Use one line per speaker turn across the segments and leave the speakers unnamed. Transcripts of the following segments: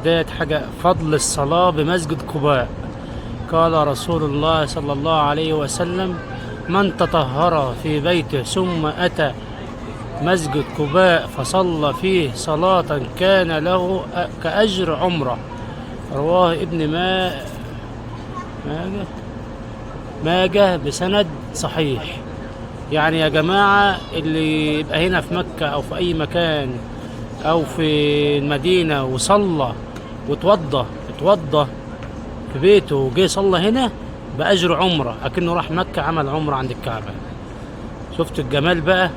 ديت حاجة فضل الصلاة بمسجد قباء. قال رسول الله صلى الله عليه وسلم: من تطهر في بيته ثم أتى مسجد قباء فصلى فيه صلاة كان له كأجر عمرة. رواه ابن ماجه ماجه بسند صحيح. يعني يا جماعة اللي يبقى هنا في مكة أو في أي مكان أو في المدينة وصلى اتوضى في بيته وجي صلى هنا بأجر عمرة، أكنه راح مكة عمل عمرة عند الكعبة. شفت الجمال بقى؟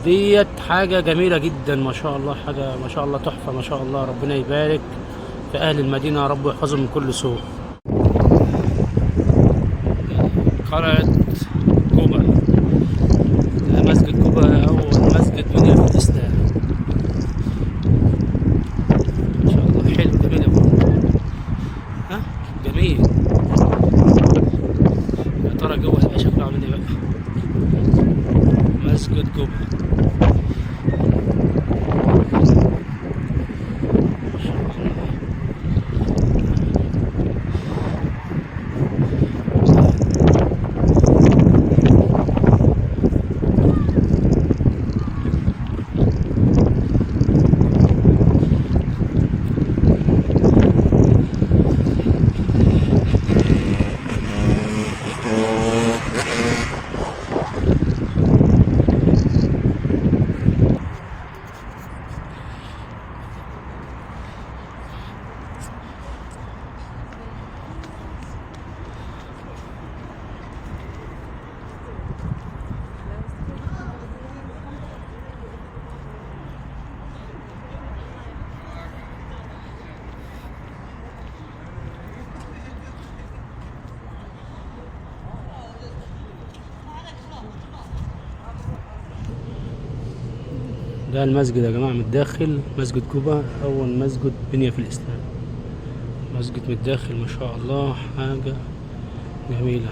ديت حاجة جميلة جدا، ما شاء الله، حاجة ما شاء الله تحفة، ما شاء الله. ربنا يبارك في أهل المدينة يا رب ويحفظهم من كل سوء. قلعة قبة، مسجد قبة أول مسجد بني في الإسلام. ما شاء الله، حلو، جميل يا ابو. ها، جميل. يا ترى جوه هيبقى شكله عامل ايه بقى؟ مسجد قبة. ده المسجد يا جماعة من الداخل، مسجد قبة أول مسجد بني في الإسلام. مسجد من الداخل ما شاء الله، حاجة جميلة.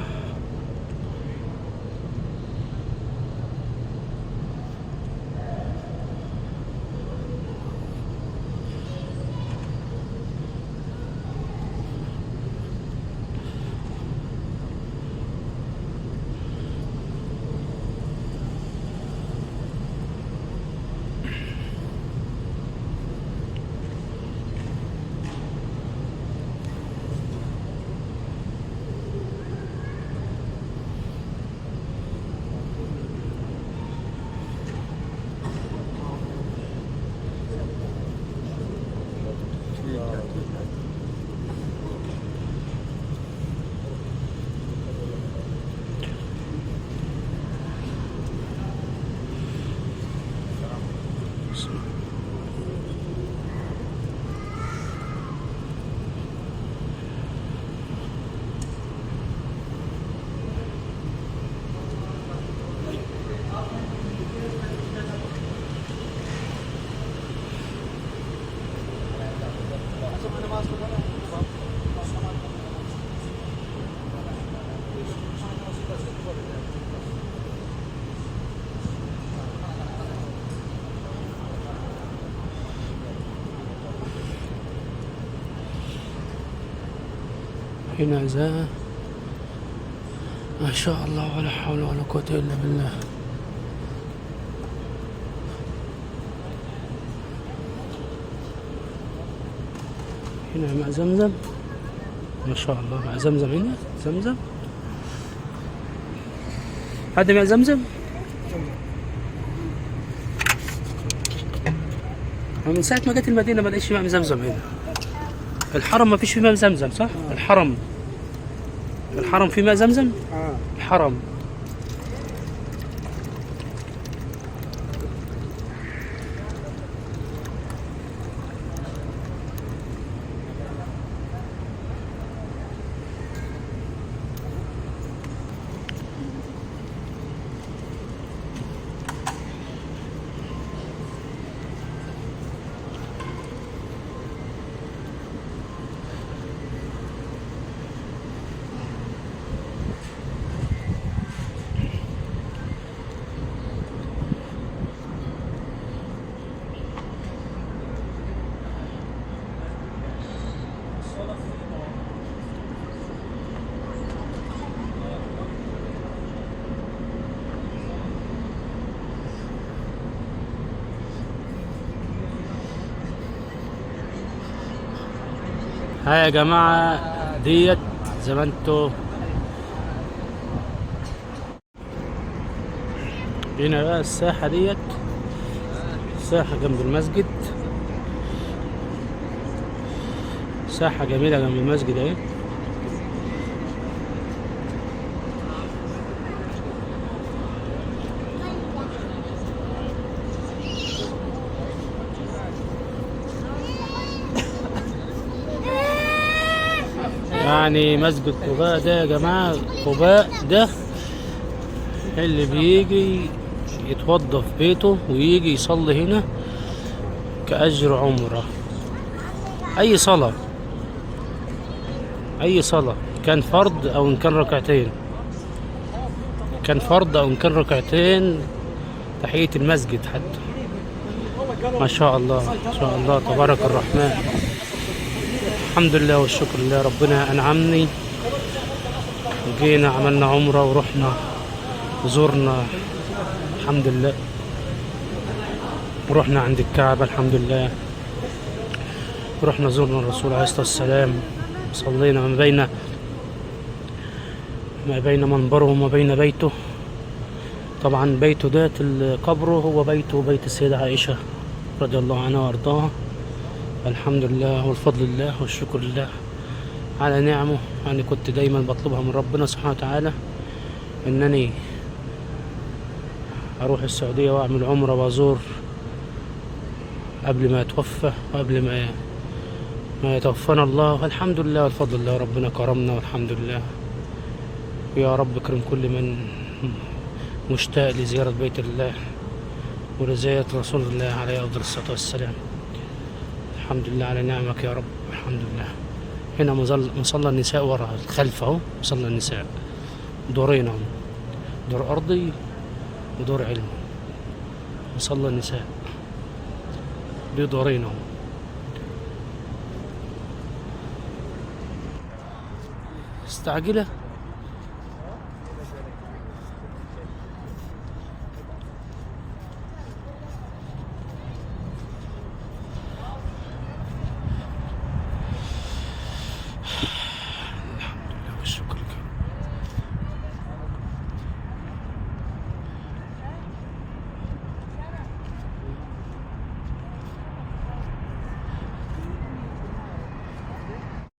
هنا ما شاء الله، ولا حول ولا قوة إلا بالله. هنا ماء زمزم، ما شاء الله، ماء زمزم. هنا زمزم، هذا ماء زمزم. من ساعة ما جت المدينة ما لقيتش ماء زمزم هنا. الحرم ما فيش فيه ماء زمزم، صح؟ الحرم فيه ماء زمزم؟ الحرم. ها يا جماعة ديت زي ما انتوا هنا بقى الساحة ديت، ساحة جنب المسجد، ساحة جميلة جنب المسجد اهي. يعني مسجد قباء ده يا جماعة، قباء ده اللي بيجي يتوضى في بيته ويجي يصلي هنا كأجر عمرة. أي صلاة، أي صلاة كان فرض أو إن كان ركعتين، كان فرض أو إن كان ركعتين، تحية المسجد حتى. ما شاء الله ما شاء الله تبارك الرحمن. الحمد لله والشكر لله، ربنا أنعمني وجينا عملنا عمرة ورحنا وزورنا الحمد لله، ورحنا عند الكعبة الحمد لله، ورحنا زورنا الرسول عليه الصلاة والسلام، صلينا ما بين منبره وما بين بيته. طبعا بيته ده قبره هو بيته بيت السيدة عائشة رضي الله عنها وارضاها. الحمد لله والفضل لله والشكر لله على نعمه. يعني كنت دايما بطلبها من ربنا سبحانه وتعالى انني اروح السعودية واعمل عمرة وازور قبل ما اتوفى وقبل ما يتوفانا الله. والحمد لله والفضل لله، ربنا كرمنا والحمد لله. يا رب اكرم كل من مشتاق لزيارة بيت الله ولزيارة رسول الله عليه أفضل الصلاة والسلام. الحمد لله على نعمك يا رب، الحمد لله. هنا مصلى النساء ورا الخلف اهو، مصلى النساء دورين اهو، دور أرضي ودور علمي. مصلى النساء ليه دورين اهو. استعجله